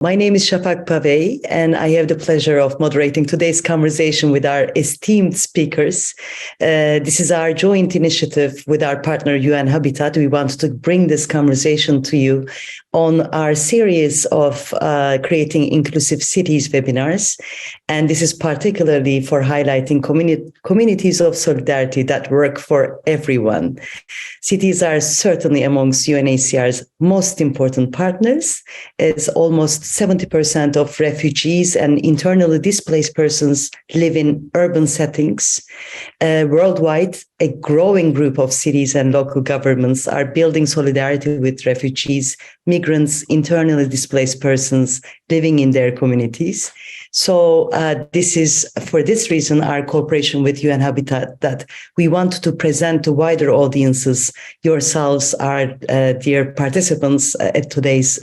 My name is Shafak Pavey, and I have the pleasure of moderating today's conversation with our esteemed speakers. This is our joint initiative with our partner UN Habitat. We want to bring this conversation to you on our series of Creating Inclusive Cities webinars. And this is particularly for highlighting communities of solidarity that work for everyone. Cities are certainly amongst UNHCR's most important partners, as almost 70% of refugees and internally displaced persons live in urban settings. Worldwide, a growing group of cities and local governments are building solidarity with refugees, migrants, internally displaced persons living in their communities. So this is, for this reason, our cooperation with UN Habitat, that we want to present to wider audiences, yourselves, our dear participants at today's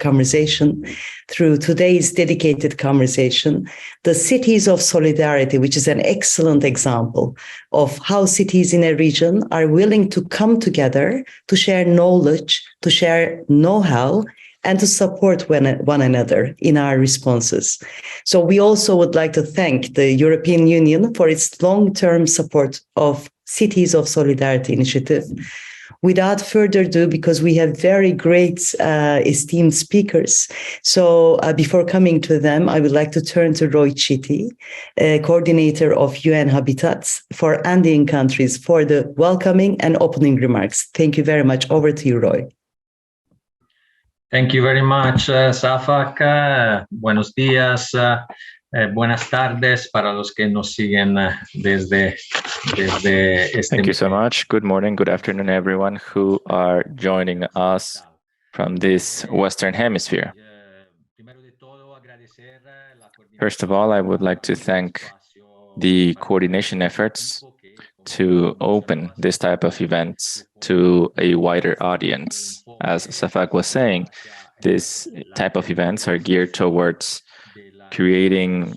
conversation, through today's dedicated conversation, the Cities of Solidarity, which is an excellent example of how cities in a region are willing to come together to share knowledge, to share know-how, and to support one another in our responses. So we also would like to thank the European Union for its long-term support of Cities of Solidarity initiative. Without further ado, because we have very great esteemed speakers, so before coming to them, I would like to turn to Roy Chitty, coordinator of UN Habitats for Andean countries, for the welcoming and opening remarks. Thank you very much. Over to you, Roy. Thank you very much, Safak. Buenos días, buenas tardes para los que nos siguen desde este. Thank you so much. Good morning, good afternoon, everyone who are joining us from this Western Hemisphere. First of all, I would like to thank the coordination efforts to open this type of events to a wider audience. As Safak was saying, this type of events are geared towards creating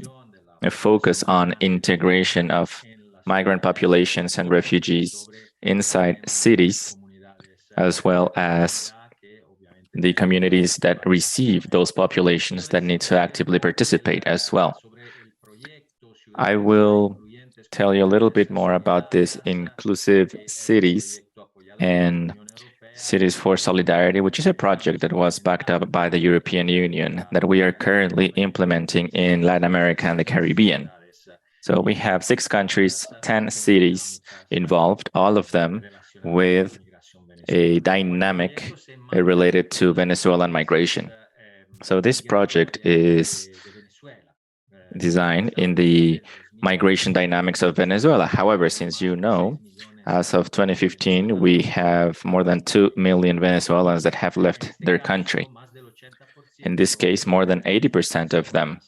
a focus on integration of migrant populations and refugees inside cities, as well as the communities that receive those populations that need to actively participate as well. I will tell you a little bit more about this inclusive cities and Cities for Solidarity, which is a project that was backed up by the European Union that we are currently implementing in Latin America and the Caribbean. So we have 6 countries, 10 cities involved, all of them with a dynamic related to Venezuelan migration. So this project is designed in the migration dynamics of Venezuela. However, since you know, as of 2015, we have more than 2 million Venezuelans that have left their country. In this case, more than 80% of them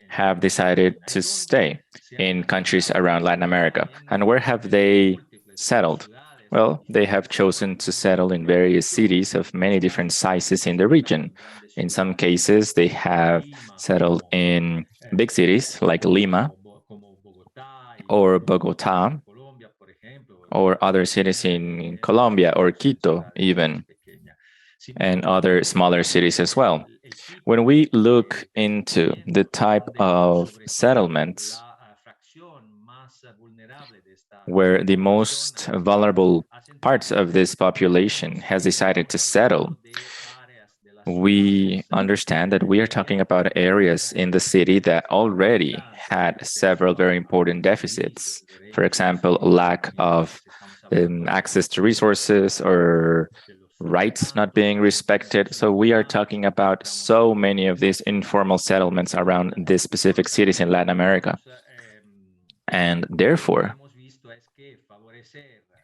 have decided to stay in countries around Latin America. And where have they settled? Well, they have chosen to settle in various cities of many different sizes in the region. In some cases, they have settled in big cities like Lima or Bogota, or other cities in Colombia or Quito even, and other smaller cities as well. When we look into the type of settlements where the most vulnerable parts of this population has decided to settle, we understand that we are talking about areas in the city that already had several very important deficits. For example, lack of access to resources or rights not being respected. So we are talking about so many of these informal settlements around these specific cities in Latin America. And therefore,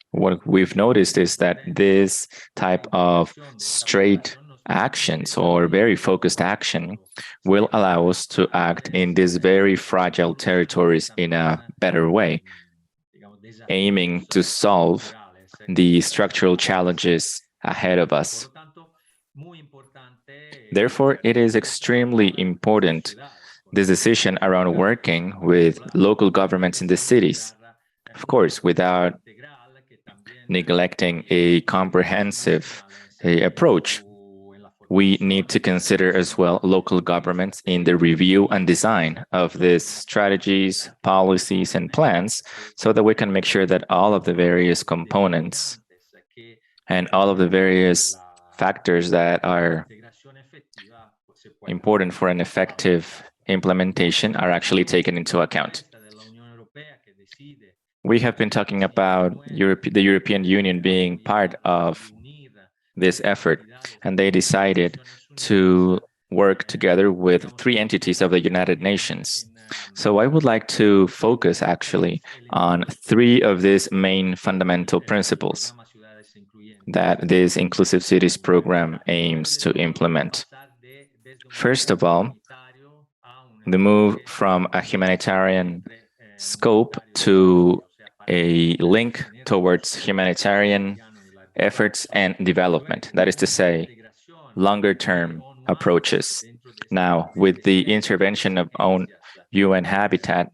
what we've noticed is that this type of straight actions or very focused action will allow us to act in these very fragile territories in a better way, aiming to solve the structural challenges ahead of us. Therefore, it is extremely important, this decision around working with local governments in the cities, of course, without neglecting a comprehensive approach we need to consider as well local governments in the review and design of these strategies, policies, and plans so that we can make sure that all of the various components and all of the various factors that are important for an effective implementation are actually taken into account. We have been talking about the European Union being part of this effort, and they decided to work together with 3 entities of the United Nations. So I would like to focus actually on 3 of these main fundamental principles that this Inclusive Cities program aims to implement. First of all, the move from a humanitarian scope to a link towards humanitarian efforts and development, that is to say, longer-term approaches. Now, with the intervention of UN Habitat,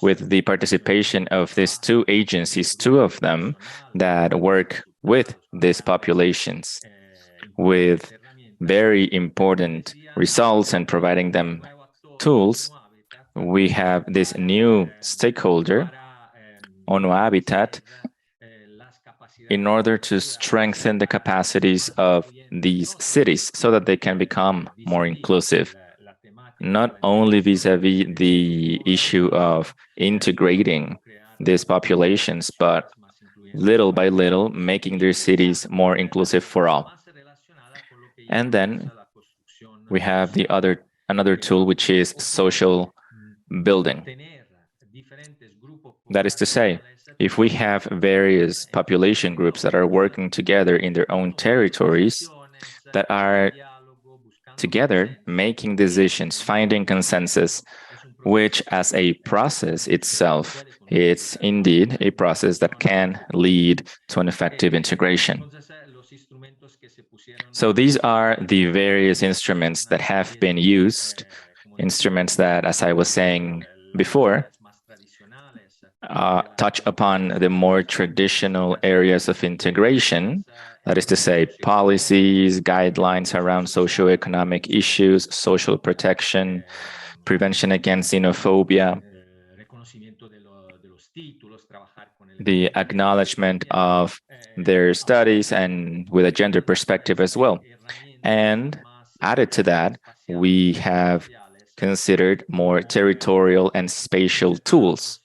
with the participation of these 2 agencies, 2 of them that work with these populations, with very important results and providing them tools, we have this new stakeholder, ONU Habitat, in order to strengthen the capacities of these cities so that they can become more inclusive, not only vis-a-vis the issue of integrating these populations, but little by little making their cities more inclusive for all. And then we have another tool, which is social building. That is to say, if we have various population groups that are working together in their own territories, that are together making decisions, finding consensus, which as a process itself, it's indeed a process that can lead to an effective integration. So these are the various instruments that have been used, instruments that, as I was saying before, touch upon the more traditional areas of integration, that is to say, policies, guidelines around socioeconomic issues, social protection, prevention against xenophobia, the acknowledgement of their studies and with a gender perspective as well. And added to that, we have considered more territorial and spatial tools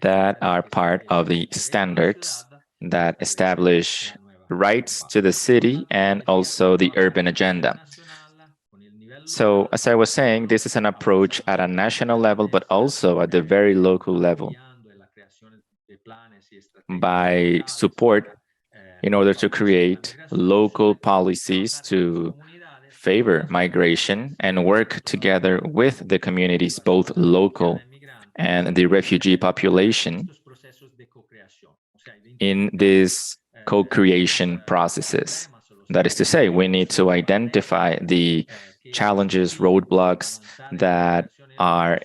that are part of the standards that establish rights to the city and also the urban agenda. So, as I was saying, this is an approach at a national level, but also at the very local level by support in order to create local policies to favor migration and work together with the communities, both local and the refugee population, in these co-creation processes. That is to say, we need to identify the challenges, roadblocks that are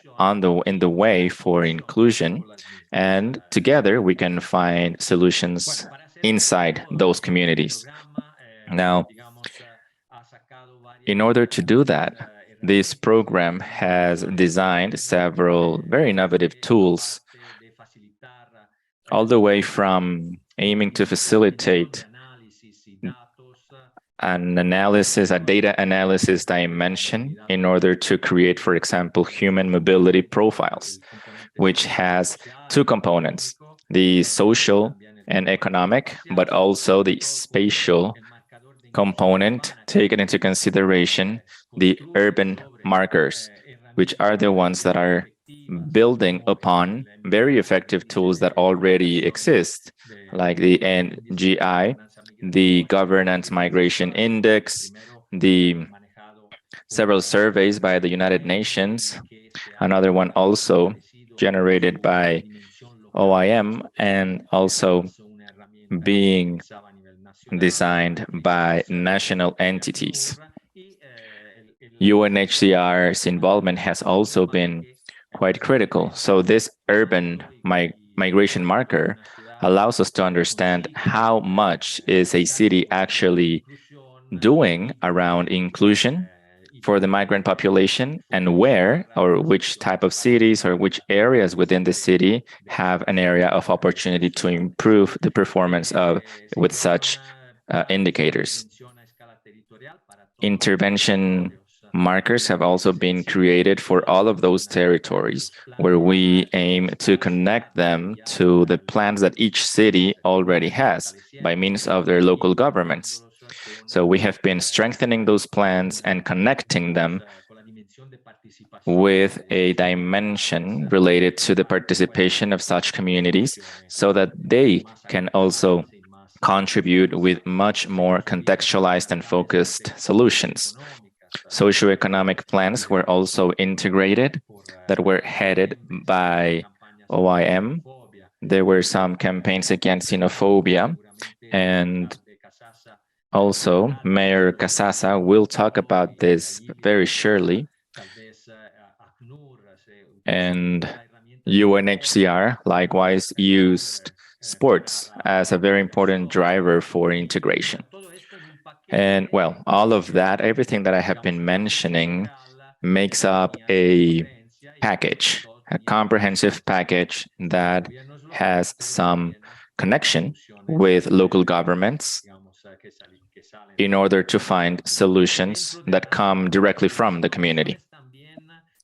in the way for inclusion, and together we can find solutions inside those communities. Now, in order to do that, this program has designed several very innovative tools, all the way from aiming to facilitate an analysis, a data analysis dimension in order to create, for example, human mobility profiles, which has 2 components, the social and economic, but also the spatial component, taken into consideration the urban markers, which are the ones that are building upon very effective tools that already exist, like the NGI, the Governance Migration Index, the several surveys by the United Nations, another one also generated by OIM and also being designed by national entities. UNHCR's involvement has also been quite critical. So this urban migration marker allows us to understand how much is a city actually doing around inclusion for the migrant population, and where or which type of cities or which areas within the city have an area of opportunity to improve the performance of with such indicators. Intervention markers have also been created for all of those territories where we aim to connect them to the plans that each city already has by means of their local governments. So we have been strengthening those plans and connecting them with a dimension related to the participation of such communities so that they can also contribute with much more contextualized and focused solutions. Socioeconomic plans were also integrated that were headed by OIM. There were some campaigns against xenophobia, and also Mayor Casasa will talk about this very surely. And UNHCR likewise used sports as a very important driver for integration. And well, all of that, everything that I have been mentioning, makes up a package, a comprehensive package that has some connection with local governments in order to find solutions that come directly from the community.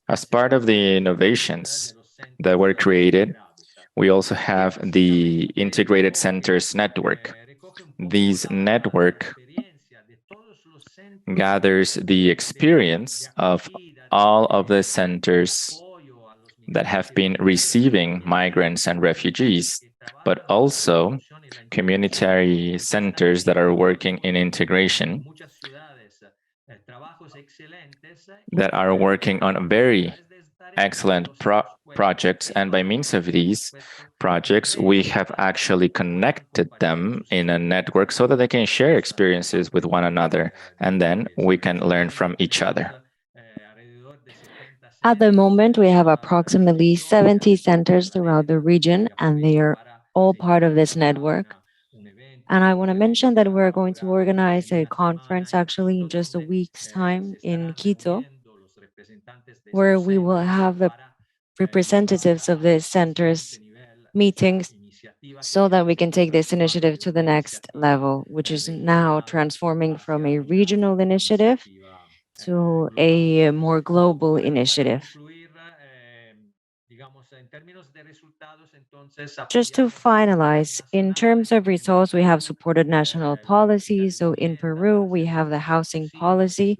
As part of the innovations that were created, we also have the integrated centers network. This network gathers the experience of all of the centers that have been receiving migrants and refugees, but also community centers that are working in integration, that are working on very excellent projects. And by means of these projects, we have actually connected them in a network so that they can share experiences with one another, and then we can learn from each other. At the moment, we have approximately 70 centers throughout the region, and they are all part of this network. And I want to mention that we're going to organize a conference actually in just a week's time in Quito, where we will have the representatives of the centers meetings so that we can take this initiative to the next level, which is now transforming from a regional initiative to a more global initiative. Just to finalize, in terms of results, we have supported national policies. So in Peru, we have the housing policy.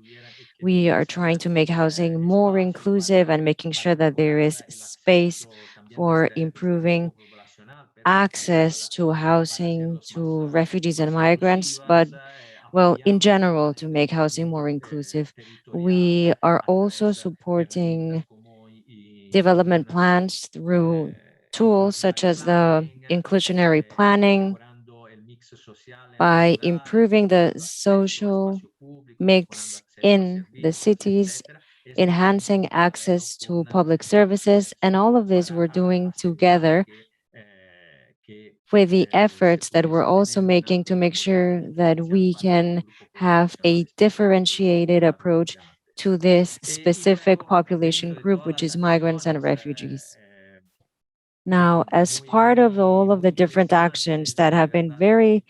We are trying to make housing more inclusive and making sure that there is space for improving access to housing to refugees and migrants, but well, in general, to make housing more inclusive. We are also supporting development plans through tools such as the inclusionary planning by improving the social mix in the cities, enhancing access to public services, and all of this we're doing together with the efforts that we're also making to make sure that we can have a differentiated approach to this specific population group, which is migrants and refugees. Now, as part of all of the different actions that have been very,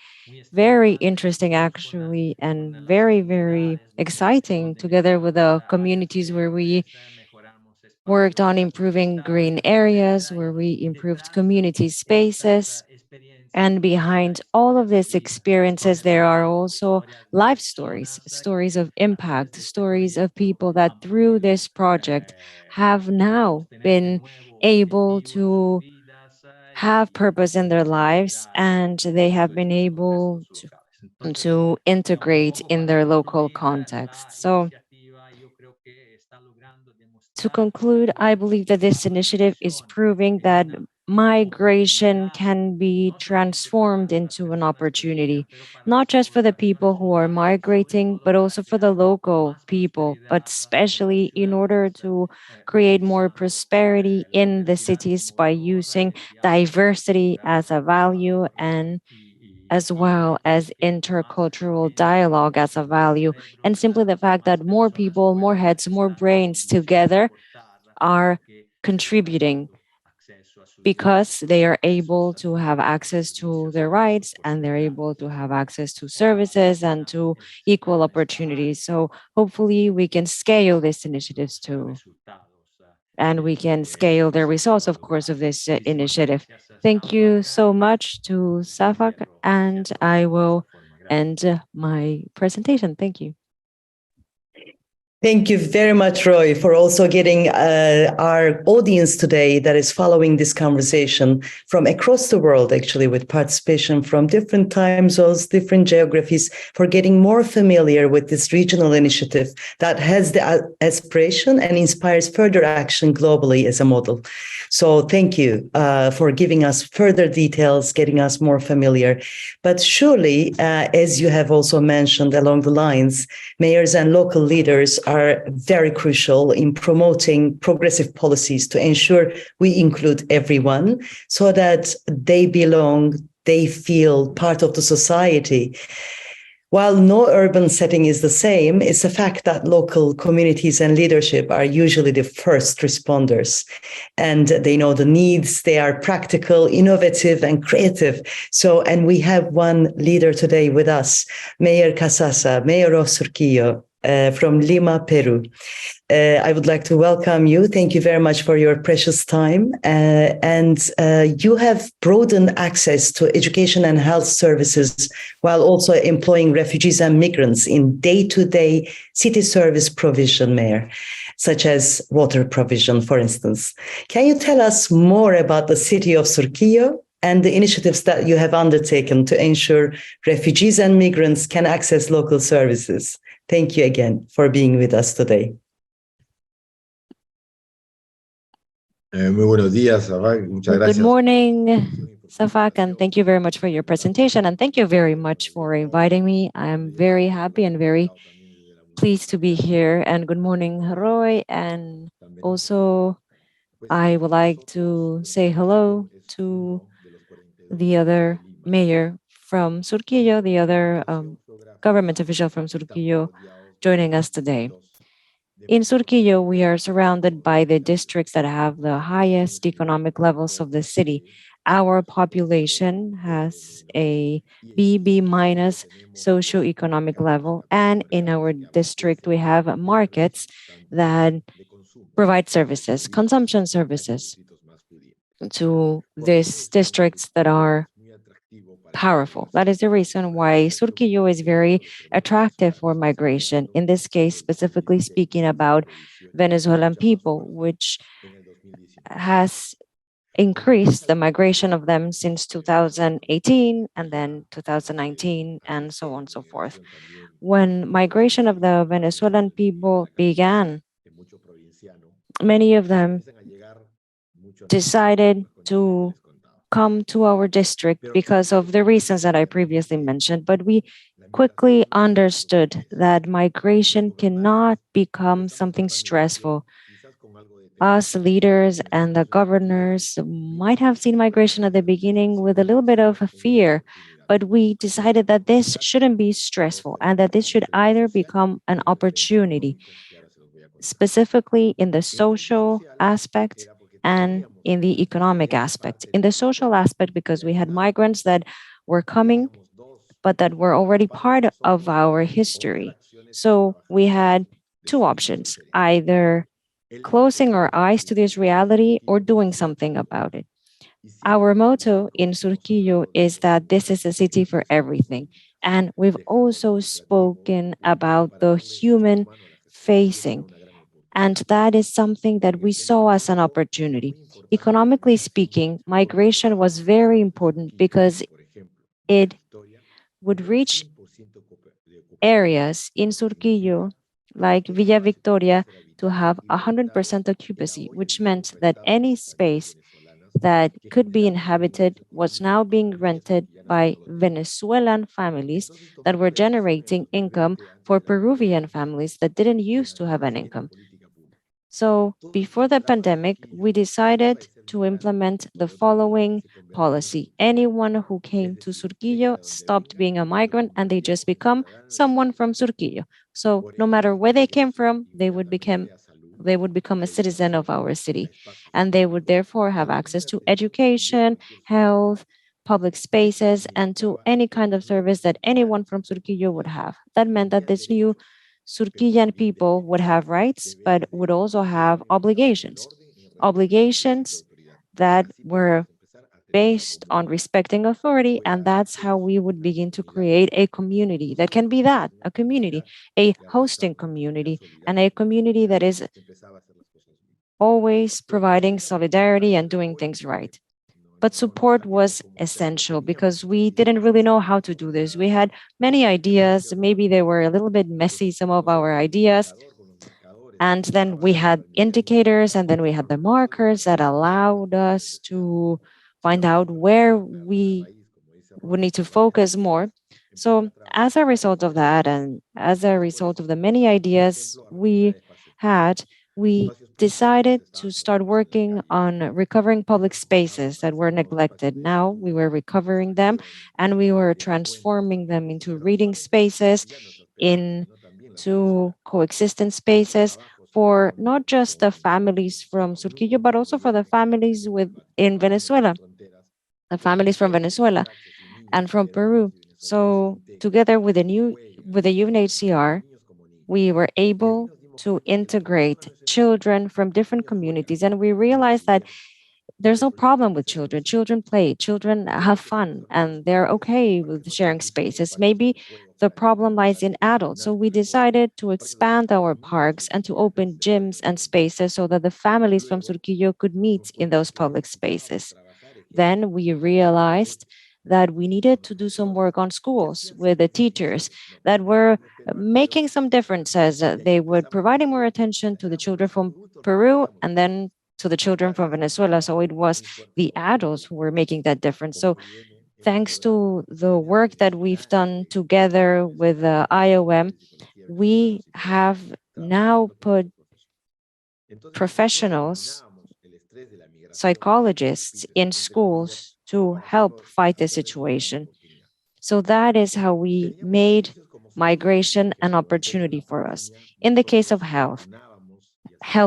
very interesting, actually, and very, very exciting, together with the communities where we worked on improving green areas, where we improved community spaces. And behind all of these experiences, there are also life stories, stories of impact, stories of people that through this project have now been able to have purpose in their lives, and they have been able to integrate in their local context. So to conclude, I believe that this initiative is proving that migration can be transformed into an opportunity, not just for the people who are migrating, but also for the local people, but especially in order to create more prosperity in the cities by using diversity as a value and as well as intercultural dialogue as a value. And simply the fact that more people, more heads, more brains together are contributing because they are able to have access to their rights and they're able to have access to services and to equal opportunities. So hopefully we can scale these initiatives too. And we can scale the results, of course, of this initiative. Thank you so much to Safak, and I will end my presentation. Thank you. Thank you very much, Roy, for also getting our audience today that is following this conversation from across the world, actually, with participation from different time zones, different geographies, for getting more familiar with this regional initiative that has the aspiration and inspires further action globally as a model. So thank you for giving us further details, getting us more familiar. But surely, as you have also mentioned along the lines, mayors and local leaders are very crucial in promoting progressive policies to ensure we include everyone so that they belong, they feel part of the society. While no urban setting is the same, it's a fact that local communities and leadership are usually the first responders. And they know the needs, they are practical, innovative, and creative. So, and we have one leader today with us, Mayor Casasa, Mayor of Surquillo, from Lima, Peru. I would like to welcome you. Thank you very much for your precious time. You have broadened access to education and health services while also employing refugees and migrants in day-to-day city service provision, Mayor, such as water provision, for instance. Can you tell us more about the city of Surquillo and the initiatives that you have undertaken to ensure refugees and migrants can access local services? Thank you again for being with us today. Muy buenos días, Safak. Muchas Good gracias. morning, Safak, and thank you very much for your presentation, and thank you very much for inviting me. I'm very happy and very pleased to be here. And good morning, Roy. And also, I would like to say hello to the other mayor from Surquillo, the other government official from Surquillo joining us today. In Surquillo, we are surrounded by the districts that have the highest economic levels of the city. Our population has a BB minus socioeconomic level, and in our district, we have markets that provide services, consumption services to these districts that are powerful. That is the reason why Surquillo is very attractive for migration. In this case, specifically speaking about Venezuelan people, which has increased the migration of them since 2018 and then 2019 and so on and so forth. When migration of the Venezuelan people began, many of them decided to come to our district because of the reasons that I previously mentioned, but we quickly understood that migration cannot become something stressful. Us leaders and the governors might have seen migration at the beginning with a little bit of a fear, but we decided that this shouldn't be stressful and that this should either become an opportunity, specifically in the social aspect and in the economic aspect. In the social aspect, because we had migrants that were coming, but that were already part of our history. So we had two options, either closing our eyes to this reality or doing something about it. Our motto in Surquillo is that this is a city for everything. And we've also spoken about the human facing, and that is something that we saw as an opportunity. Economically speaking, migration was very important because it would reach areas in Surquillo, like Villa Victoria, to have 100% occupancy, which meant that any space that could be inhabited was now being rented by Venezuelan families that were generating income for Peruvian families that didn't used to have an income. So before the pandemic, we decided to implement the following policy. Anyone who came to Surquillo stopped being a migrant and they just become someone from Surquillo. So no matter where they came from, they would become a citizen of our city. And they would therefore have access to education, health, public spaces, and to any kind of service that anyone from Surquillo would have. That meant that this new Surquillan people would have rights, but would also have obligations. Obligations that were based on respecting authority, and that's how we would begin to create a community that can be that a community, a hosting community, and a community that is always providing solidarity and doing things right. But support was essential because we didn't really know how to do this. We had many ideas. Maybe they were a little bit messy, some of our ideas. And then we had indicators, and then we had the markers that allowed us to find out where we would need to focus more. So, as a result of that, and as a result of the many ideas we had, we decided to start working on recovering public spaces that were neglected. Now we were recovering them and we were transforming them into reading spaces, into coexistence spaces for not just the families from Surquillo, but also for the families in Venezuela, the families from Venezuela and from Peru. So together with the UNHCR, we were able to integrate children from different communities, and we realized that there's no problem with children. Children play, children have fun, and they're okay with sharing spaces. Maybe the problem lies in adults. So we decided to expand our parks and to open gyms and spaces so that the families from Surquillo could meet in those public spaces. Then we realized that we needed to do some work on schools with the teachers that were making some differences. They were providing more attention to the children from Peru and then to the children from Venezuela. So it was the adults who were making that difference. So thanks to the work that we've done together with the IOM, we have now put professionals, psychologists in schools to help fight the situation. So that is how we made migration an opportunity for us. In the case of health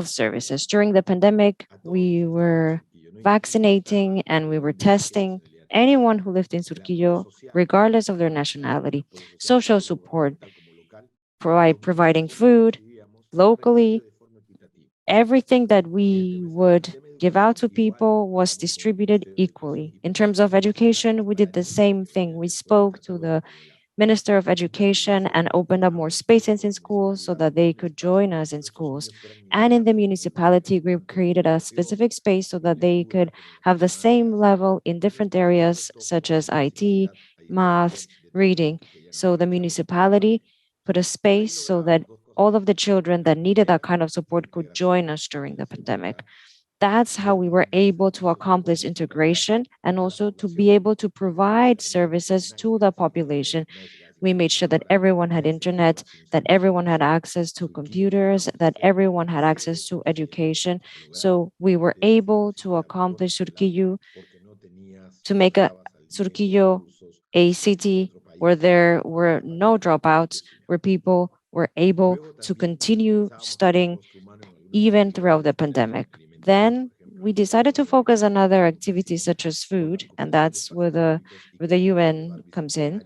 services, during the pandemic, we were vaccinating and we were testing anyone who lived in Surquillo, regardless of their nationality. Social support, providing food locally, everything that we would give out to people was distributed equally. In terms of education, we did the same thing. We spoke to the Minister of Education and opened up more spaces in schools so that they could join us in schools. And in the municipality, we created a specific space so that they could have the same level in different areas such as IT, maths, reading. So the municipality put a space so that all of the children that needed that kind of support could join us during the pandemic. That's how we were able to accomplish integration and also to be able to provide services to the population. We made sure that everyone had internet, that everyone had access to computers, that everyone had access to education. So we were able to accomplish Surquillo, to make Surquillo a city where there were no dropouts, where people were able to continue studying even throughout the pandemic. Then we decided to focus on other activities such as food, and that's where the UN comes in,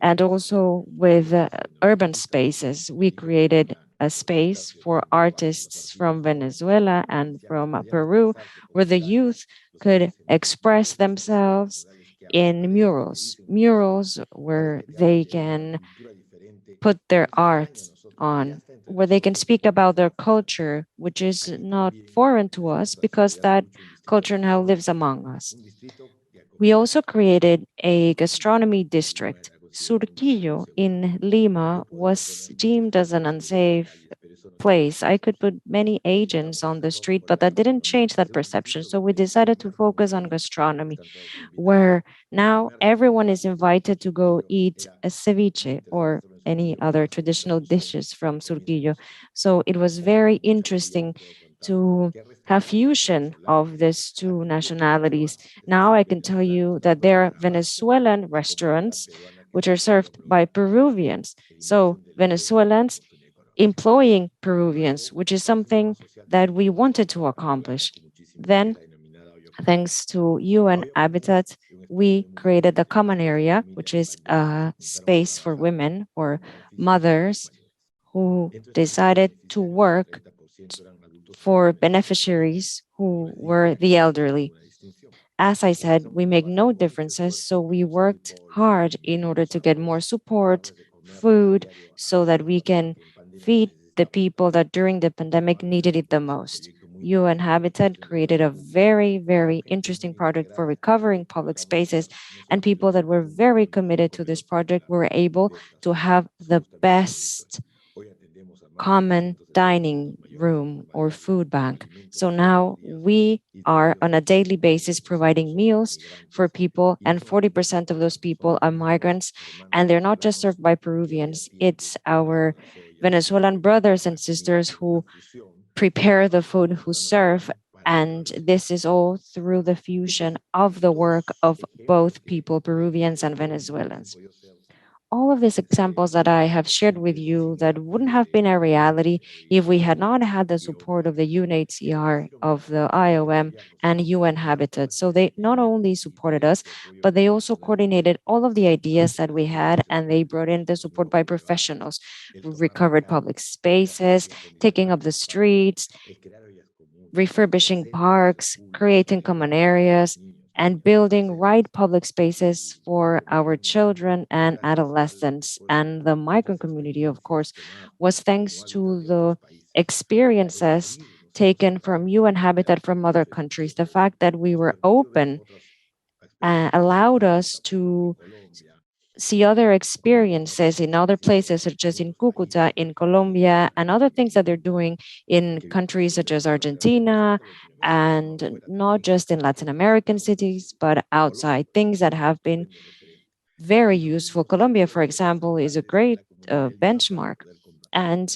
and also with urban spaces. We created a space for artists from Venezuela and from Peru, where the youth could express themselves in murals where they can put their art on, where they can speak about their culture, which is not foreign to us because that culture now lives among us. We also created a gastronomy district. Surquillo in Lima was deemed as an unsafe place. I could put many agents on the street, but that didn't change that perception. So we decided to focus on gastronomy, where now everyone is invited to go eat a ceviche or any other traditional dishes from Surquillo. So it was very interesting to have fusion of these two nationalities. Now I can tell you that there are Venezuelan restaurants which are served by Peruvians. So Venezuelans employing Peruvians, which is something that we wanted to accomplish. Then, thanks to UN Habitat, we created the common area, which is a space for women or mothers who decided to work for beneficiaries who were the elderly. As I said, we make no differences, so we worked hard in order to get more support, food, so that we can feed the people that during the pandemic needed it the most. UN Habitat created a very, very interesting project for recovering public spaces, and people that were very committed to this project were able to have the best common dining room or food bank. So now we are on a daily basis providing meals for people, and 40% of those people are migrants, and they're not just served by Peruvians, it's our Venezuelan brothers and sisters who prepare the food, who serve. And this is all through the fusion of the work of both people, Peruvians and Venezuelans. All of these examples that I have shared with you that wouldn't have been a reality if we had not had the support of the UNHCR, of the IOM, and UN Habitat. So they not only supported us, but they also coordinated all of the ideas that we had, and they brought in the support by professionals. We recovered public spaces, taking up the streets, refurbishing parks, creating common areas, and building right public spaces for our children and adolescents. And the migrant community, of course, was thanks to the experiences taken from UN Habitat from other countries. The fact that we were open allowed us to see other experiences in other places, such as in Cucuta, in Colombia, and other things that they're doing in countries such as Argentina, and not just in Latin American cities, but outside, things that have been very useful. Colombia, for example, is a great benchmark. And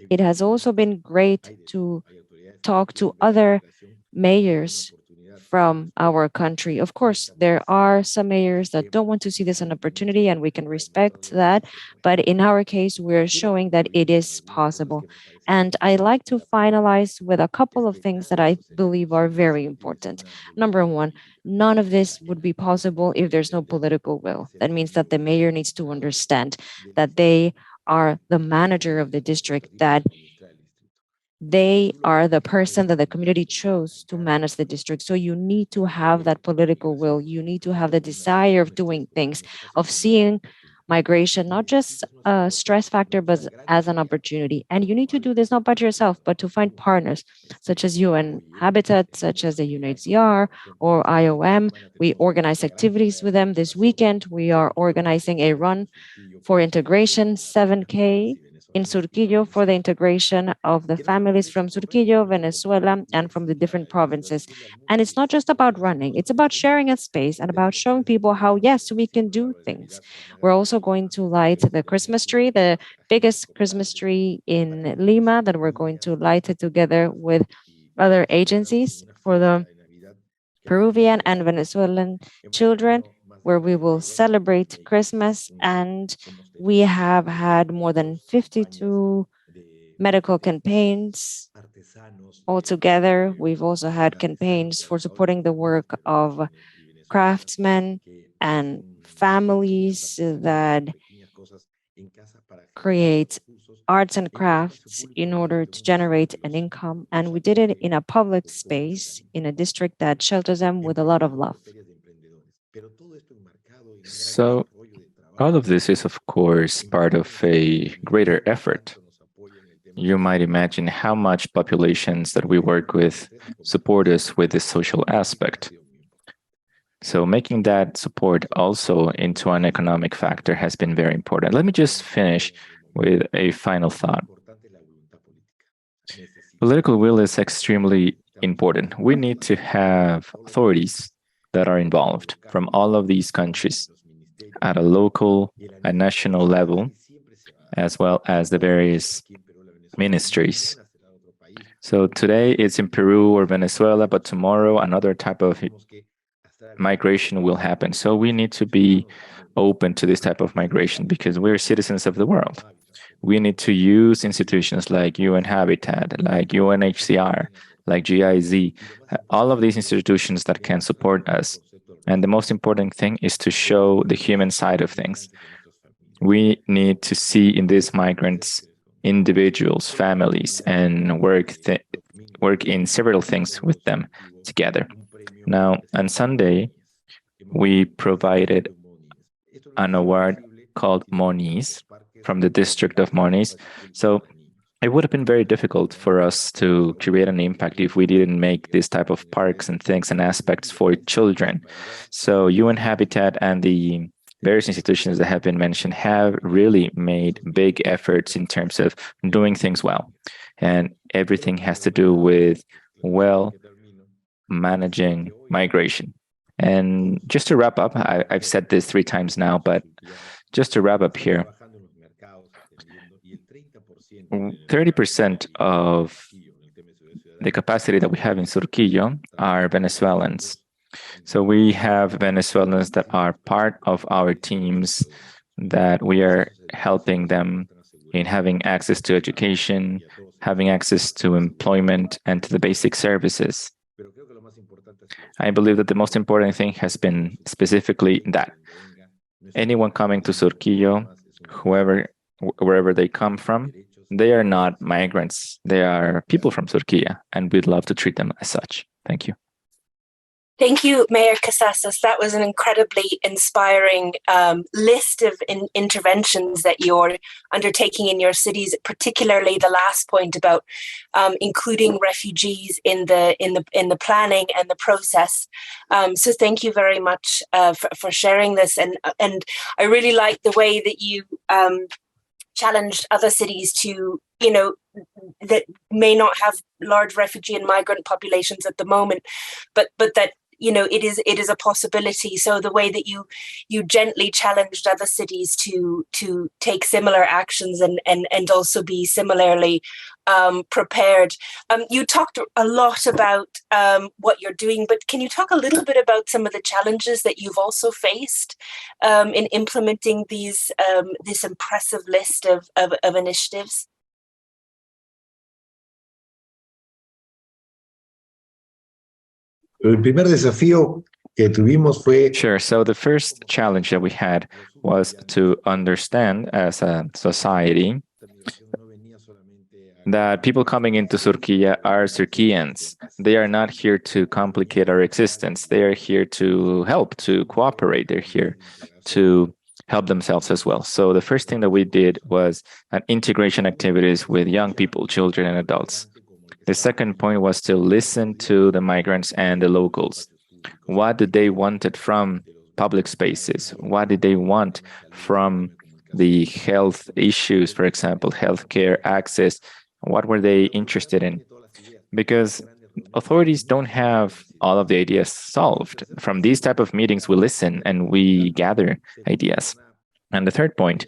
it has also been great to talk to other mayors from our country. Of course, there are some mayors that don't want to see this an opportunity, and we can respect that. But in our case, we're showing that it is possible. And I like to finalize with a couple of things that I believe are very important. Number one, none of this would be possible if there's no political will. That means that the mayor needs to understand that they are the manager of the district, that they are the person that the community chose to manage the district. So you need to have that political will. You need to have the desire of doing things, of seeing migration, not just a stress factor, but as an opportunity. And you need to do this not by yourself, but to find partners such as UN Habitat, such as the UNHCR or IOM. We organize activities with them. This weekend, we are organizing a run for integration, 7K in Surquillo, for the integration of the families from Surquillo, Venezuela, and from the different provinces. And it's not just about running, it's about sharing a space and about showing people how, yes, we can do things. We're also going to light the Christmas tree, the biggest Christmas tree in Lima, that we're going to light it together with other agencies for the Peruvian and Venezuelan children, where we will celebrate Christmas. And we have had more than 52 medical campaigns altogether. We've also had campaigns for supporting the work of craftsmen and families that create arts and crafts in order to generate an income. And we did it in a public space, in a district that shelters them with a lot of love. So, all of this is, of course, part of a greater effort. You might imagine how much populations that we work with support us with this social aspect. So making that support also into an economic factor has been very important. Let me just finish with a final thought. Political will is extremely important. We need to have authorities that are involved from all of these countries at a local and national level, as well as the various ministries. So today it's in Peru or Venezuela, but tomorrow another type of migration will happen. So we need to be open to this type of migration because we're citizens of the world. We need to use institutions like UN Habitat, like UNHCR, like GIZ, all of these institutions that can support us. And the most important thing is to show the human side of things. We need to see in these migrants individuals, families, and work in several things with them together. Now, on Sunday, we provided an award called Moniz from the district of Moniz. So it would have been very difficult for us to create an impact if we didn't make this type of parks and things and aspects for children. So UN Habitat and the various institutions that have been mentioned have really made big efforts in terms of doing things well. And everything has to do with well managing migration. And just to wrap up, I've said this 3 times now, but just to wrap up here, 30% of the capacity that we have in Surquillo are Venezuelans. So we have Venezuelans that are part of our teams that we are helping them in having access to education, having access to employment, and to the basic services. I believe that the most important thing has been specifically that anyone coming to Surquillo, wherever they come from, they are not migrants. They are people from Surquillo, and we'd love to treat them as such. Thank you. Thank you, Mayor Casasas. That was an incredibly inspiring list of interventions that you're undertaking in your cities, particularly the last point about including refugees in the planning and the process. So thank you very much for sharing this. And I really like the way that you challenged other cities to, that may not have large refugee and migrant populations at the moment, but that it is a possibility. So the way that you gently challenged other cities to take similar actions and also be similarly prepared. You talked a lot about what you're doing, but can you talk a little bit about some of the challenges that you've also faced in implementing this impressive list of initiatives? El primer desafío que tuvimos fue... Sure. So the first challenge that we had was to understand as a society that people coming into Surquilla are Surquillans. They are not here to complicate our existence. They are here to help, to cooperate. They're here to help themselves as well. So the first thing that we did was an integration activities with young people, children and adults. The second point was to listen to the migrants and the locals. What did they wanted from public spaces? What did they want from the health issues, for example, healthcare access? What were they interested in? Because authorities don't have all of the ideas solved. From these type of meetings, we listen and we gather ideas. And the third point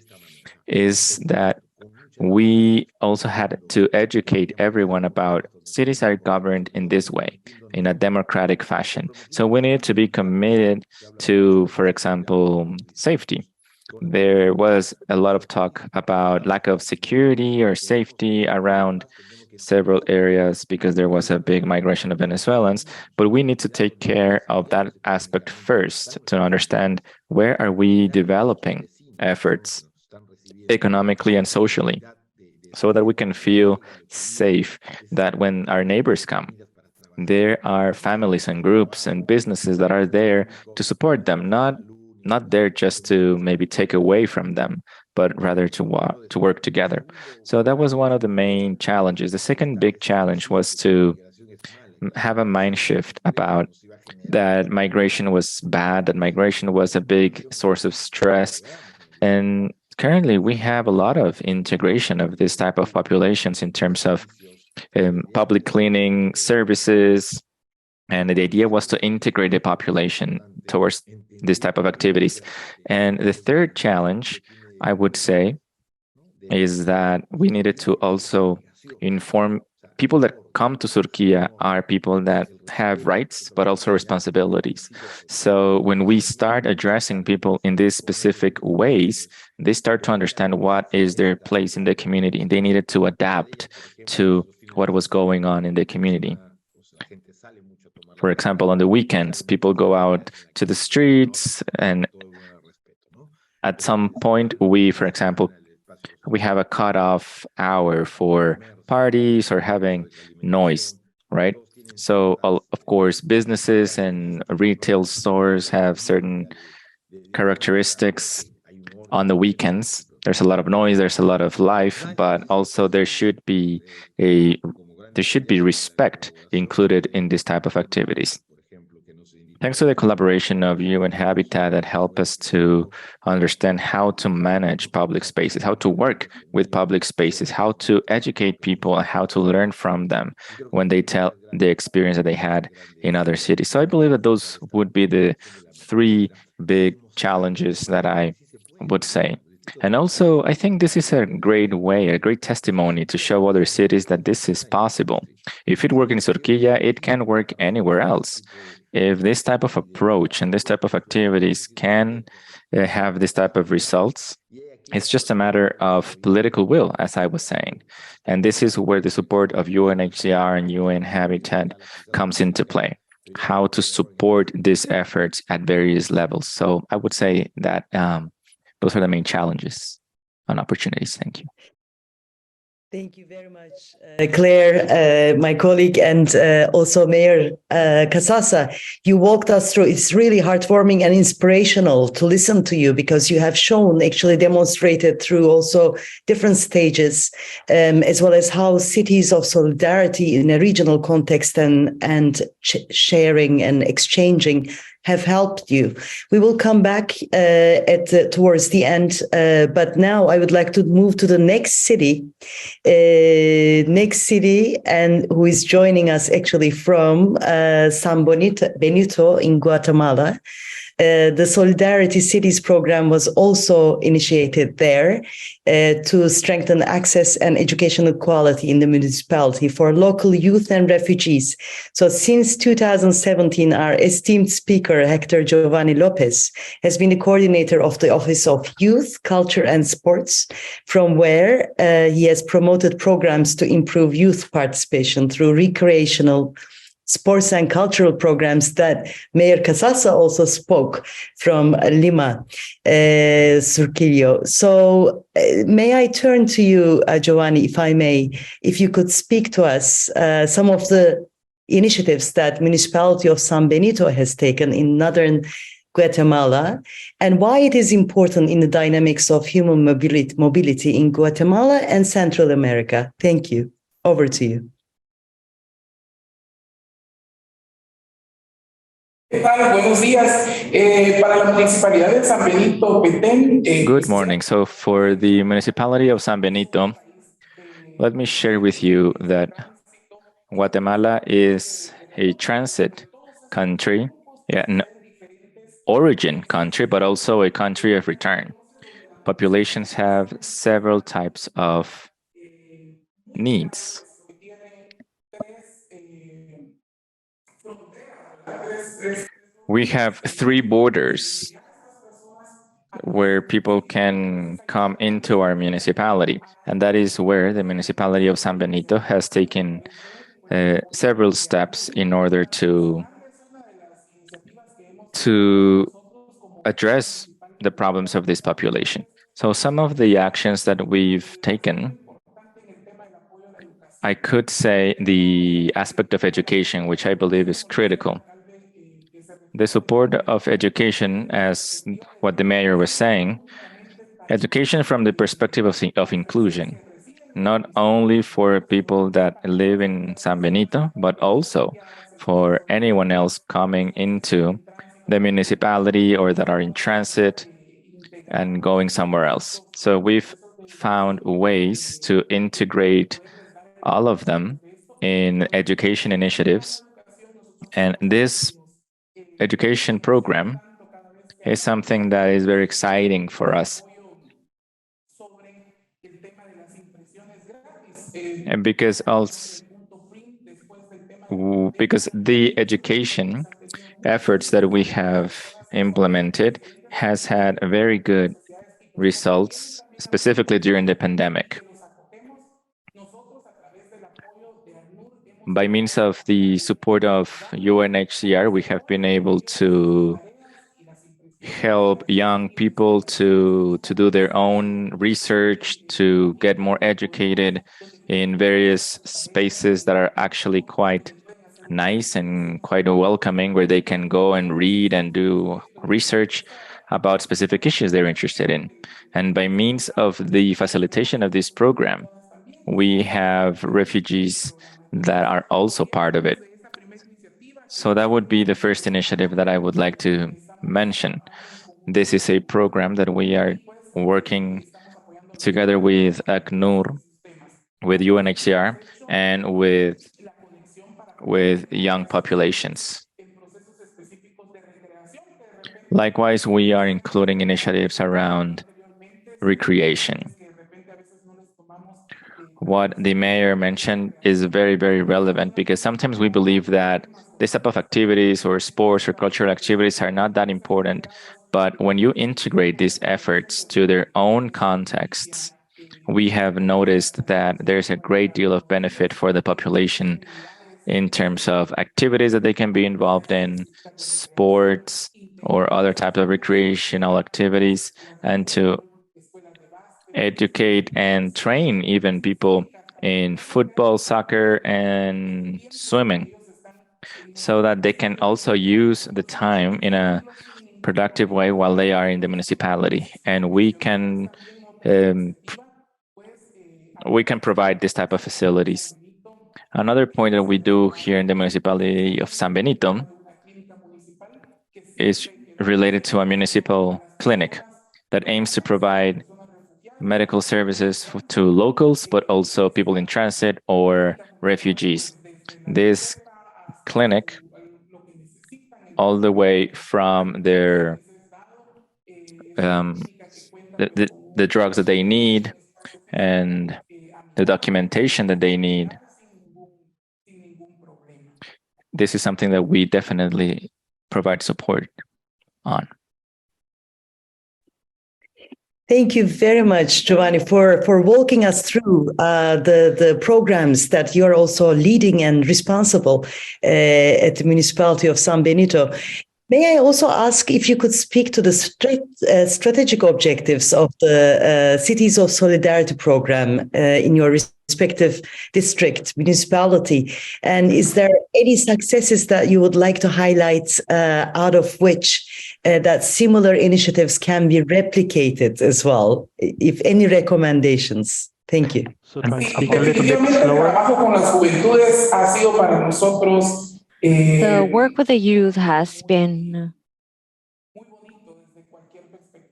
is that we also had to educate everyone about cities are governed in this way, in a democratic fashion. So we need to be committed to, for example, safety. There was a lot of talk about lack of security or safety around several areas because there was a big migration of Venezuelans, but we need to take care of that aspect first to understand where are we developing efforts economically and socially so that we can feel safe that when our neighbors come, there are families and groups and businesses that are there to support them, not there just to maybe take away from them, but rather to work together. So that was one of the main challenges. The second big challenge was to have a mind shift about that migration was bad, that migration was a big source of stress. And currently we have a lot of integration of this type of populations in terms of public cleaning services. And the idea was to integrate the population towards this type of activities. And the third challenge, I would say, is that we needed to also inform people that come to Turkey are people that have rights, but also responsibilities. So when we start addressing people in these specific ways, they start to understand what is their place in the community. They needed to adapt to what was going on in the community. For example, on the weekends, people go out to the streets, and at some point, for example, we have a cutoff hour for parties or having noise, right? So, of course, businesses and retail stores have certain characteristics on the weekends. There's a lot of noise, there's a lot of life, but also there should be respect included in this type of activities. Thanks to the collaboration of you and Habitat that help us to understand how to manage public spaces, how to work with public spaces, how to educate people, and how to learn from them when they tell the experience that they had in other cities. So I believe that those would be the three big challenges that I would say. And also, I think this is a great way, a great testimony to show other cities that this is possible. If it worked in Surquilla, it can work anywhere else. If this type of approach and this type of activities can have this type of results, it's just a matter of political will, as I was saying. And this is where the support of UNHCR and UN Habitat comes into play, how to support these efforts at various levels. So I would say that those are the main challenges and opportunities. Thank you. Thank you very much, Claire, my colleague, and also Mayor Casasa. You walked us through. It's really heartwarming and inspirational to listen to you, because you have shown, actually demonstrated through also different stages, as well as how cities of solidarity in a regional context and sharing and exchanging have helped you. We will come back towards the end, but now I would like to move to the next city, and who is joining us actually from San Benito in Guatemala. The Solidarity Cities program was also initiated there to strengthen access and educational quality in the municipality for local youth and refugees. So since 2017, our esteemed speaker, Hector Giovanni Lopez, has been the coordinator of the Office of Youth, Culture and Sports, from where he has promoted programs to improve youth participation through recreational sports and cultural programs that Mayor Casasa also spoke from Lima, Surquillo. So may I turn to you, Giovanni, if I may, if you could speak to us some of the initiatives that municipality of San Benito has taken in northern Guatemala, and why it is important in the dynamics of human mobility in Guatemala and Central America. Thank you. Over to you. Good morning. So for the municipality of San Benito, let me share with you that Guatemala is a transit country, an origin country, but also a country of return. Populations have several types of needs. We have three borders where people can come into our municipality, and that is where the municipality of San Benito has taken several steps in order to address the problems of this population. So some of the actions that we've taken, I could say the aspect of education, which I believe is critical. The support of education, as what the mayor was saying, education from the perspective of inclusion, not only for people that live in San Benito, but also for anyone else coming into the municipality or that are in transit and going somewhere else. So we've found ways to integrate all of them in education initiatives. And this education program is something that is very exciting for us. And because the education efforts that we have implemented has had very good results, specifically during the pandemic. By means of the support of UNHCR, we have been able to help young people to do their own research, to get more educated in various spaces that are actually quite nice and quite welcoming, where they can go and read and do research about specific issues they're interested in. And by means of the facilitation of this program, we have refugees that are also part of it. So that would be the first initiative that I would like to mention. This is a program that we are working together with ACNUR, with UNHCR, and with young populations. Likewise, we are including initiatives around recreation. What the mayor mentioned is very, very relevant, because sometimes we believe that this type of activities or sports or cultural activities are not that important. But when you integrate these efforts to their own contexts, we have noticed that there's a great deal of benefit for the population in terms of activities that they can be involved in, sports or other types of recreational activities, and to educate and train even people in football, soccer, and swimming, so that they can also use the time in a productive way while they are in the municipality. And um, we can provide this type of facilities. Another point that we do here in the municipality of San Benito is related to a municipal clinic that aims to provide medical services to locals, but also people in transit or refugees. This clinic, all the way from um, the drugs that they need and the documentation that they need. This is something that we definitely provide support on. Thank you very much, Giovanni, for walking us through the programs that you're also leading and responsible at the municipality of San Benito. May I also ask if you could speak to the strategic objectives of the Cities of Solidarity program in your respective district, municipality? And is there any successes that you would like to highlight out of which that similar initiatives can be replicated as well? If any recommendations? Thank you. So try to speak a little bit slower. The work with the youth has been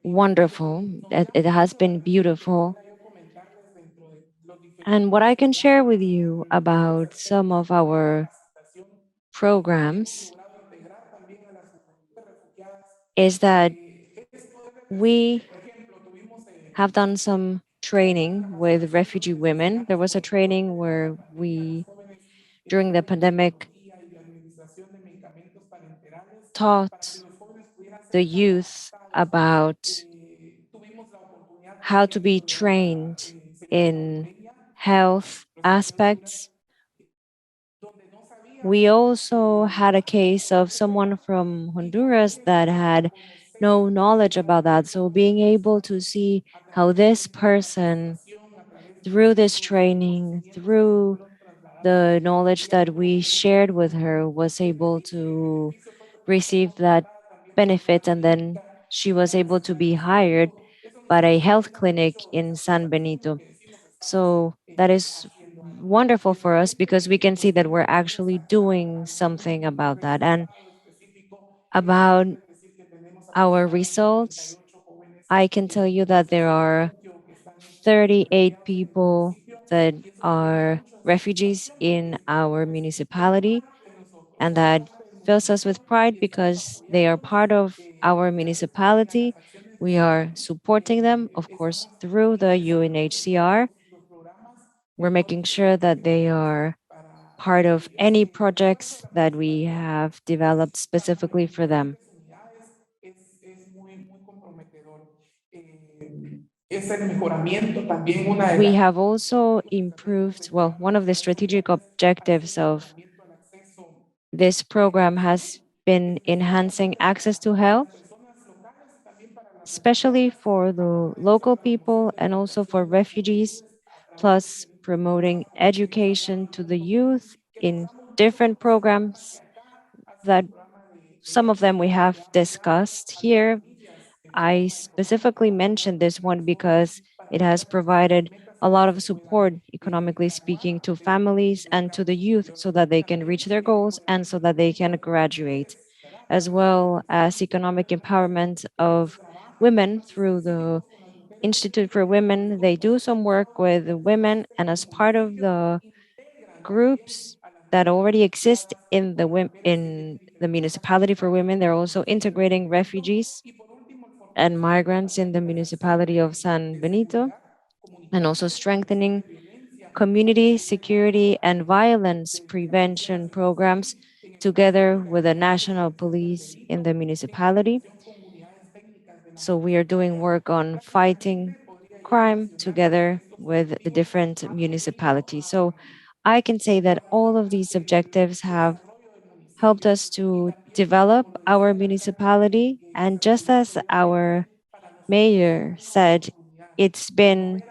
wonderful. It has been beautiful. And what I can share with you about some of our programs is that we have done some training with refugee women. There was a training where we, during the pandemic, taught the youth about how to be trained in health aspects. We also had a case of someone from Honduras that had no knowledge about that. So being able to see how this person, through this training, through the knowledge that we shared with her, was able to receive that benefit, and then she was able to be hired by a health clinic in San Benito. So that is wonderful for us because we can see that we're actually doing something about that. And about our results, I can tell you that there are 38 people that are refugees in our municipality, and that fills us with pride because they are part of our municipality. We are supporting them, of course, through the UNHCR. We're making sure that they are part of any projects that we have developed specifically for them. We have also improved, well, one of the strategic objectives of this program has been enhancing access to health, especially for the local people and also for refugees, plus promoting education to the youth in different programs that some of them we have discussed here. I specifically mentioned this one because it has provided a lot of support, economically speaking, to families and to the youth so that they can reach their goals and so that they can graduate, as well as economic empowerment of women through the Institute for Women. They do some work with women, and as part of the groups that already exist in the municipality for women, they're also integrating refugees and migrants in the municipality of San Benito, and also strengthening community security and violence prevention programs together with the national police in the municipality. So we are doing work on fighting crime together with the different municipalities. So I can say that all of these objectives have helped us to develop our municipality. And just as our mayor said, it's been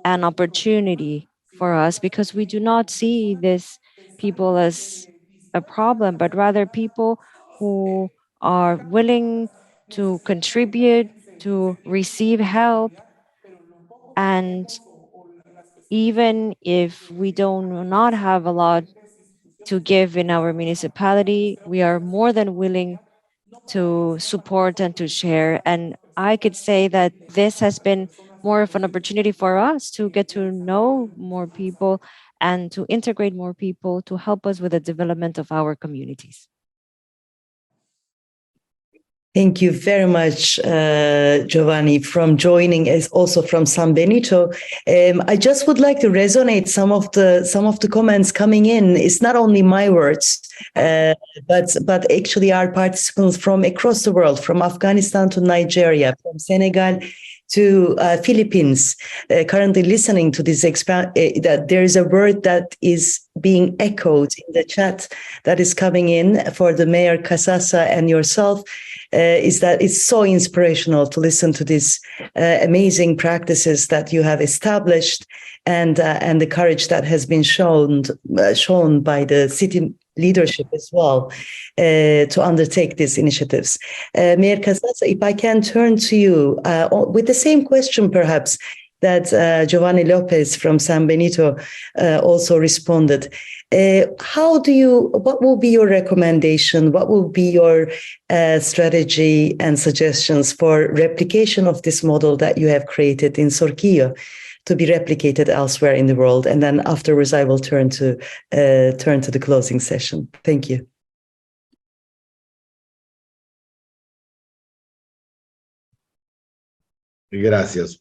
an opportunity for us because we do not see these people as a problem, but rather people who are willing to contribute, to receive help. And even if we do not have a lot to give in our municipality, we are more than willing to support and to share. And I could say that this has been more of an opportunity for us to get to know more people and to integrate more people to help us with the development of our communities. Thank you very much, Giovanni, from joining us also from San Benito. I just would like to resonate some of the comments coming in. It's not only my words, but actually our participants from across the world, from Afghanistan to Nigeria, from Senegal to Philippines, currently listening to this. That there is a word that is being echoed in the chat that is coming in for the Mayor Casasa and yourself. Is that it's so inspirational to listen to these amazing practices that you have established, and the courage that has been shown by the city leadership as well to undertake these initiatives. Mayor Casasa, if I can turn to you with the same question, perhaps, that Giovanni Lopez from San Benito also responded. What will be your recommendation? What will be your strategy and suggestions for replication of this model that you have created in Sorquillo to be replicated elsewhere in the world? And then afterwards, I will turn to the closing session. Thank you. Gracias.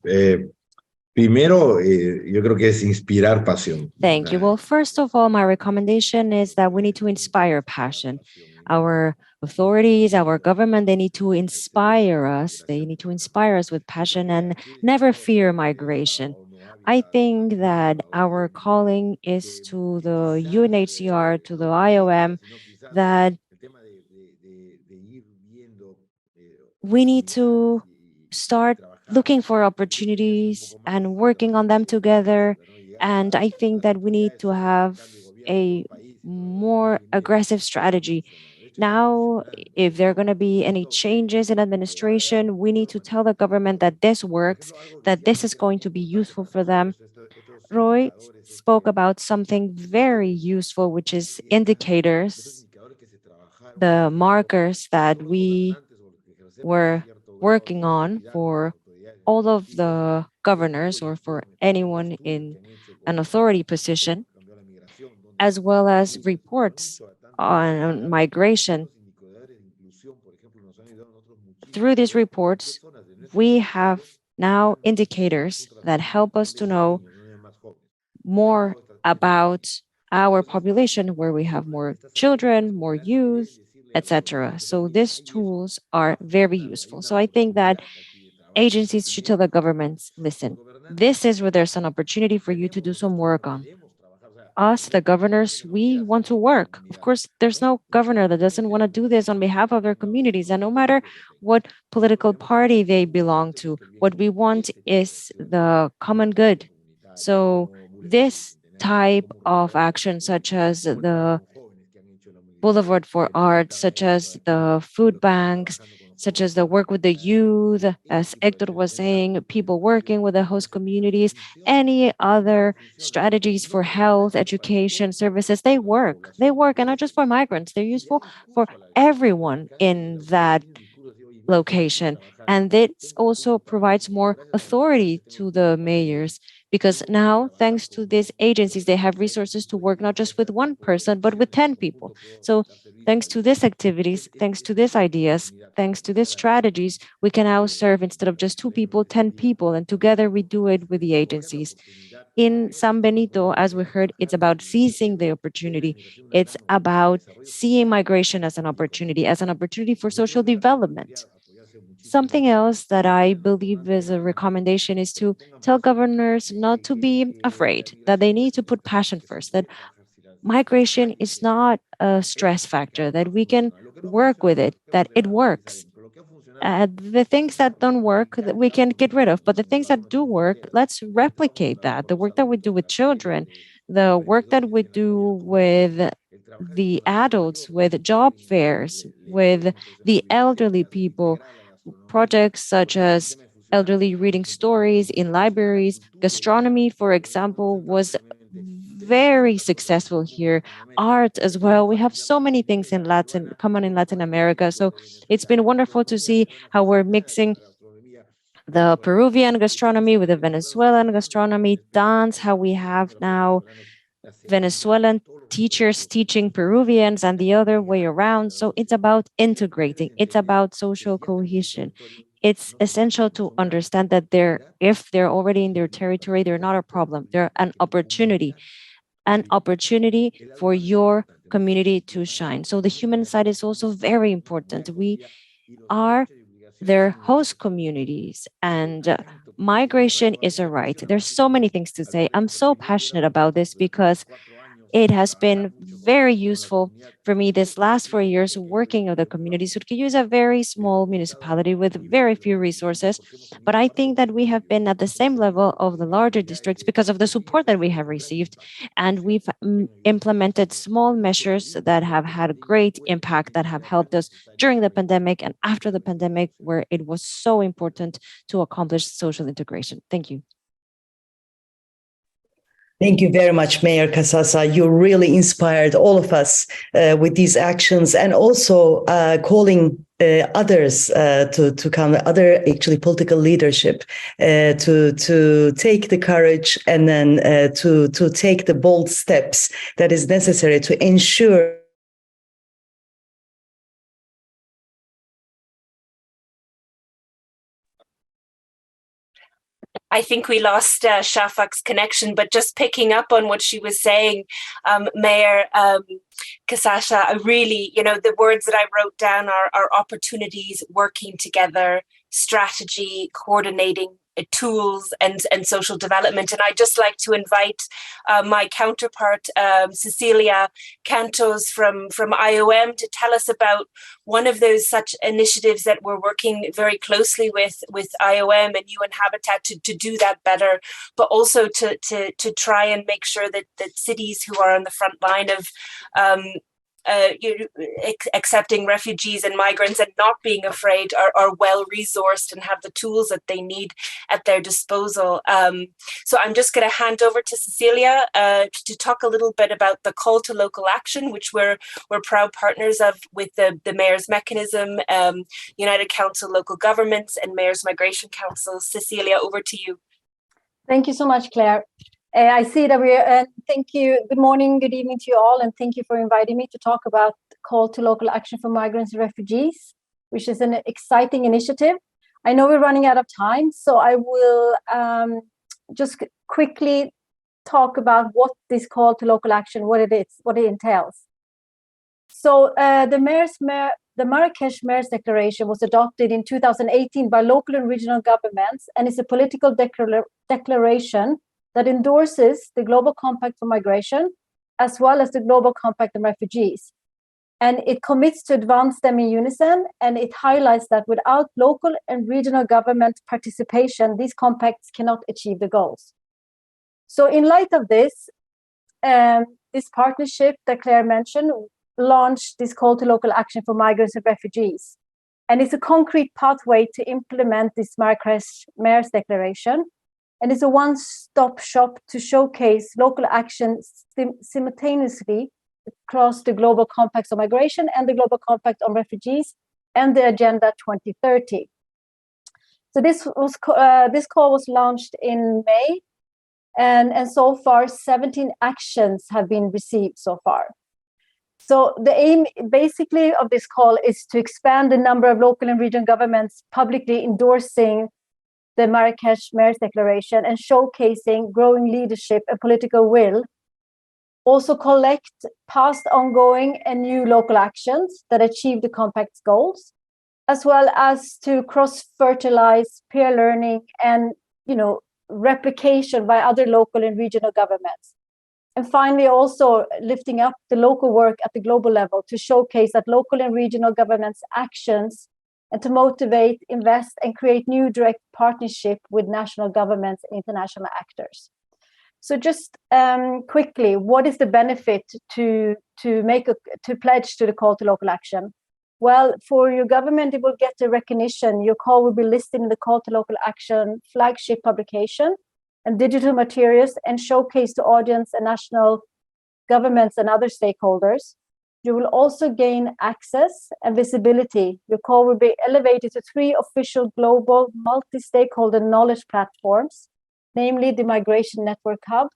Primero, yo creo que es inspirar pasión. Thank you. Well, first of all, my recommendation is that we need to inspire passion. Our authorities, our government, they need to inspire us. They need to inspire us with passion and never fear migration. I think that our calling is to the UNHCR, to the IOM, that we need to start looking for opportunities and working on them together. And I think that we need to have a more aggressive strategy. Now, if there are going to be any changes in administration, we need to tell the government that this works, that this is going to be useful for them. Roy spoke about something very useful, which is indicators, the markers that we were working on for all of the governors or for anyone in an authority position, as well as reports on migration. Through these reports, we have now indicators that help us to know more about our population, where we have more children, more youth, etc. So these tools are very useful. So I think that agencies should tell the governments, listen, this is where there's an opportunity for you to do some work on. Us, the governors, we want to work. Of course, there's no governor that doesn't want to do this on behalf of their communities. And no matter what political party they belong to, what we want is the common good. So this type of action, such as the Boulevard for Art, such as the food banks, such as the work with the youth, as Hector was saying, people working with the host communities, any other strategies for health, education, services, they work. They work, and not just for migrants, they're useful for everyone in that location. And this also provides more authority to the mayors, because now, thanks to these agencies, they have resources to work not just with one person, but with 10 people. So thanks to these activities, thanks to these ideas, thanks to these strategies, we can now serve, instead of just 2 people, 10 people, and together we do it with the agencies. In San Benito, as we heard, it's about seizing the opportunity. It's about seeing migration as an opportunity for social development. Something else that I believe is a recommendation is to tell governors not to be afraid, that they need to put passion first, that migration is not a stress factor, that we can work with it, that it works. The things that don't work, that we can get rid of, but the things that do work, let's replicate that. The work that we do with children, the work that we do with the adults, with job fairs, with the elderly people, projects such as elderly reading stories in libraries. Gastronomy, for example, was very successful here. Art as well. We have so many things in Latin common in Latin America. So it's been wonderful to see how we're mixing the Peruvian gastronomy with the Venezuelan gastronomy, dance, how we have now Venezuelan teachers teaching Peruvians and the other way around. So it's about integrating, it's about social cohesion. It's essential to understand that if they're already in their territory, they're not a problem, they're an opportunity for your community to shine. So the human side is also very important. We are their host communities, and migration is a right. There's so many things to say. I'm so passionate about this because it has been very useful for me this last 4 years working with the community. Surquillo is a very small municipality with very few resources, but I think that we have been at the same level of the larger districts because of the support that we have received. And we've implemented small measures that have had a great impact, that have helped us during the pandemic and after the pandemic, where it was so important to accomplish social integration. Thank you. Thank you very much, Mayor Casasa. You really inspired all of us with these actions, and also calling others to come, other actually political leadership to take the courage and then to take the bold steps that is necessary to ensure. I think we lost Shafak's connection, but just picking up on what she was saying, Mayor Casasa, I really, the words that I wrote down are opportunities, working together, strategy, coordinating, tools, and social development. And I'd just like to invite my counterpart, Cecilia Cantos from IOM, to tell us about one of those such initiatives that we're working very closely with IOM and UN Habitat to do that better, but also to try and make sure that cities who are on the front line of accepting refugees and migrants and not being afraid are well resourced and have the tools that they need at their disposal. So I'm just going to hand over to Cecilia to talk a little bit about the call to local action, which we're proud partners of with the Mayor's Mechanism, United Council Local Governments and Mayor's Migration Council. Cecilia, over to you. Thank you so much, Claire. I see that thank you. Good morning, good evening to you all, and thank you for inviting me to talk about the call to local action for migrants and refugees, which is an exciting initiative. I know we're running out of time, so I will just quickly talk about what this call to local action, what it is, what it entails. So the Marrakesh Mayor's Declaration was adopted in 2018 by local and regional governments, and is a political declaration that endorses the Global Compact for Migration, as well as the Global Compact on Refugees. And it commits to advance them in unison, and it highlights that without local and regional government participation, these compacts cannot achieve the goals. So in light of this, this partnership that Claire mentioned launched this call to local action for migrants and refugees. And it's a concrete pathway to implement this Marrakesh Mayor's Declaration. And it's a one-stop shop to showcase local action simultaneously across the Global Compact on Migration and the Global Compact on Refugees and the Agenda 2030. So this call was launched in May, and so far 17 actions have been received so far. So the aim basically of this call is to expand the number of local and regional governments publicly endorsing the Marrakesh Mayor's Declaration and showcasing growing leadership and political will. Also collect past, ongoing and new local actions that achieve the compact's goals, as well as to cross-fertilize peer learning and replication by other local and regional governments. And finally, also lifting up the local work at the global level to showcase that local and regional governments' actions and to motivate, invest, and create new direct partnership with national governments and international actors. So just quickly, what is the benefit to pledge to the call to local action? Well, for your government, it will get the recognition. Your call will be listed in the call to local action flagship publication and digital materials, and showcase to audience and national governments and other stakeholders. You will also gain access and visibility. Your call will be elevated to 3 official global multi-stakeholder knowledge platforms, namely the Migration Network Hub,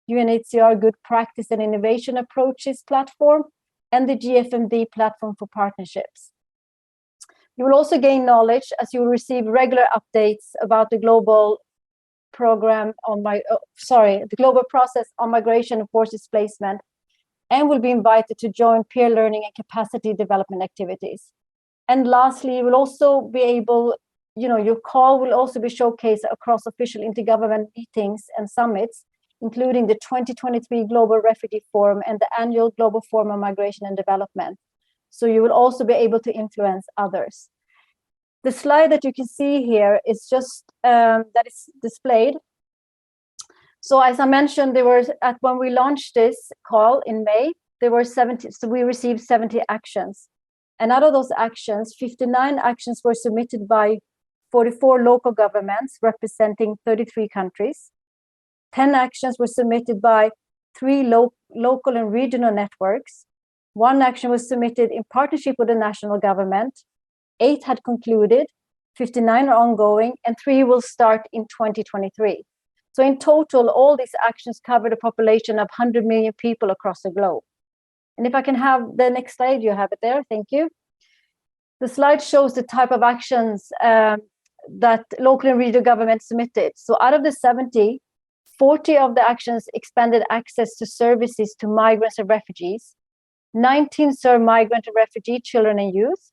UNHCR Good Practice and Innovation Approaches platform, and the GFMD platform for partnerships. You will also gain knowledge as you will receive regular updates about the global program on the global process on migration and forced displacement, and will be invited to join peer learning and capacity development activities. And lastly, you will also be able, your call will also be showcased across official intergovernment meetings and summits, including the 2023 Global Refugee Forum and the annual Global Forum on Migration and Development. So you will also be able to influence others. The slide that you can see here is just that is displayed. So as I mentioned, when we launched this call in May, there were 70, so we received 70 actions. And out of those actions, 59 actions were submitted by 44 local governments representing 33 countries. 10 actions were submitted by 3 local and regional networks. 1 action was submitted in partnership with the national government. 8 had concluded, 59 are ongoing, and 3 will start in 2023. So in total, all these actions covered a population of 100 million people across the globe. And if I can have the next slide, you have it there, thank you. The slide shows the type of actions that local and regional governments submitted. So out of the 70, 40 of the actions expanded access to services to migrants and refugees. 19 serve migrant and refugee children and youth.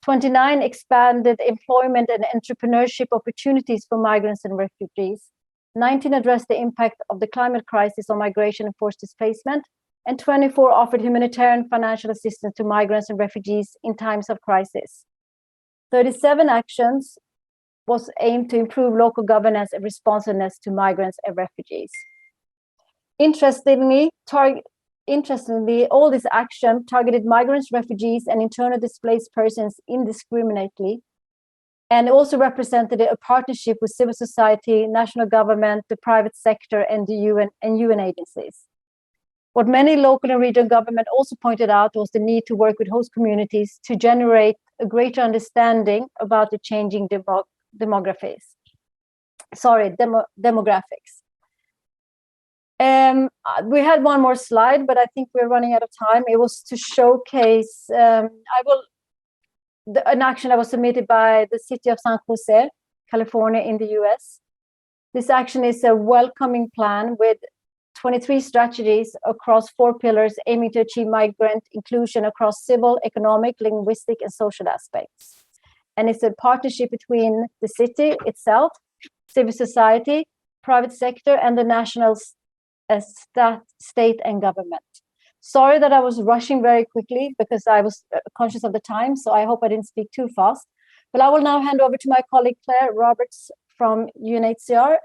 29 expanded employment and entrepreneurship opportunities for migrants and refugees. 19 addressed the impact of the climate crisis on migration and forced displacement. And 24 offered humanitarian financial assistance to migrants and refugees in times of crisis. 37 actions was aimed to improve local governance and responsiveness to migrants and refugees. Interestingly, interestingly, all this action targeted migrants, refugees, and internally displaced persons indiscriminately, and also represented a partnership with civil society, national government, the private sector, and the UN agencies. What many local and regional government also pointed out was the need to work with host communities to generate a greater understanding about the changing demographics. We had one more slide, but I think we're running out of time. It was to showcase, an action that was submitted by the city of San Jose, California in the US. This action is a welcoming plan with 23 strategies across 4 pillars aiming to achieve migrant inclusion across civil, economic, linguistic, and social aspects. And it's a partnership between the city itself, civil society, private sector, and the national state and government. Sorry that I was rushing very quickly because I was conscious of the time, so I hope I didn't speak too fast. But I will now hand over to my colleague Claire Roberts from UNHCR.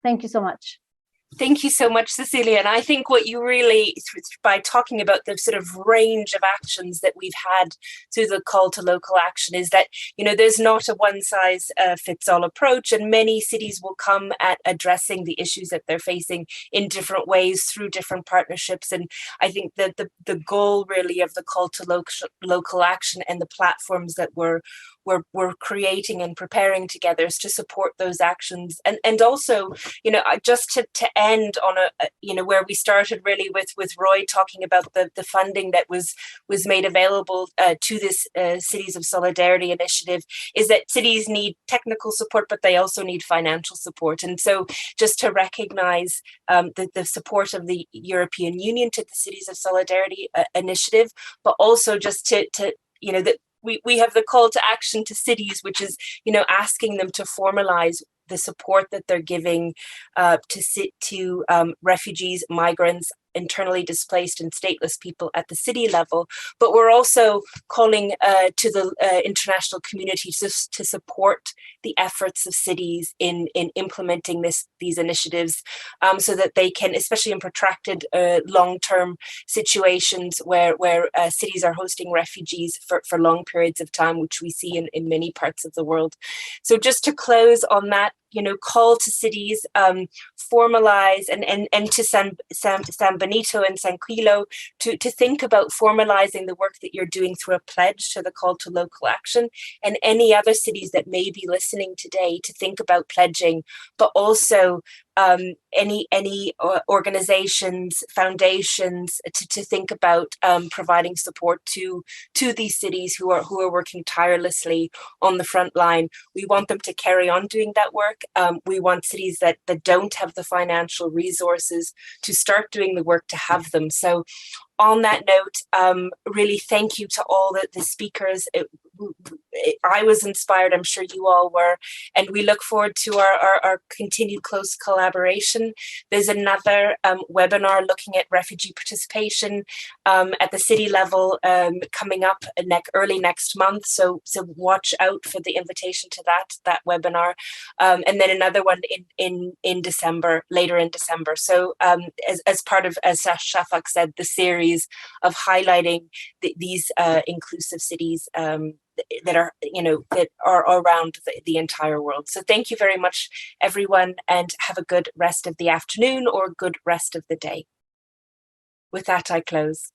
Thank you so much. Thank you so much, Cecilia. And I think what you really, by talking about the sort of range of actions that we've had through the call to local action, is that, you know, there's not a one size fits all approach, and many cities will come at addressing the issues that they're facing in different ways through different partnerships. And I think that the goal really of the call to local action and the platforms that we're creating and preparing together is to support those actions, and also, you know, just to end on a, you know, where we started really with Roy talking about the funding that was made available to this Cities of Solidarity initiative, is that cities need technical support, but they also need financial support. And so just to recognize the support of the European Union to the Cities of Solidarity initiative, but also just to you know, that we have the call to action to cities, which is, you know, asking them to formalize the support that they're giving to refugees, migrants, internally displaced and stateless people at the city level. But we're also calling to the international community to support the efforts of cities in implementing these initiatives, so that they can, especially in protracted long-term situations where cities are hosting refugees for long periods of time, which we see in many parts of the world. So just to close on that, you know, call to cities, formalize and to San Benito and San Quilo to think about formalizing the work that you're doing through a pledge to the call to local action, and any other cities that may be listening today to think about pledging, but also any organizations, foundations to think about providing support to these cities who are working tirelessly on the front line. We want them to carry on doing that work. We want cities that don't have the financial resources to start doing the work to have them. So on that note, really thank you to all the speakers. I was inspired, I'm sure you all were, and we look forward to our continued close collaboration. There's another webinar looking at refugee participation at the city level coming up early next month, so watch out for the invitation to that webinar, and then another one in December, later in December. So as part of, as Shafak said, the series of highlighting these inclusive cities that are, you know, that are around the entire world. So thank you very much, everyone, and have a good rest of the afternoon or good rest of the day. With that, I close.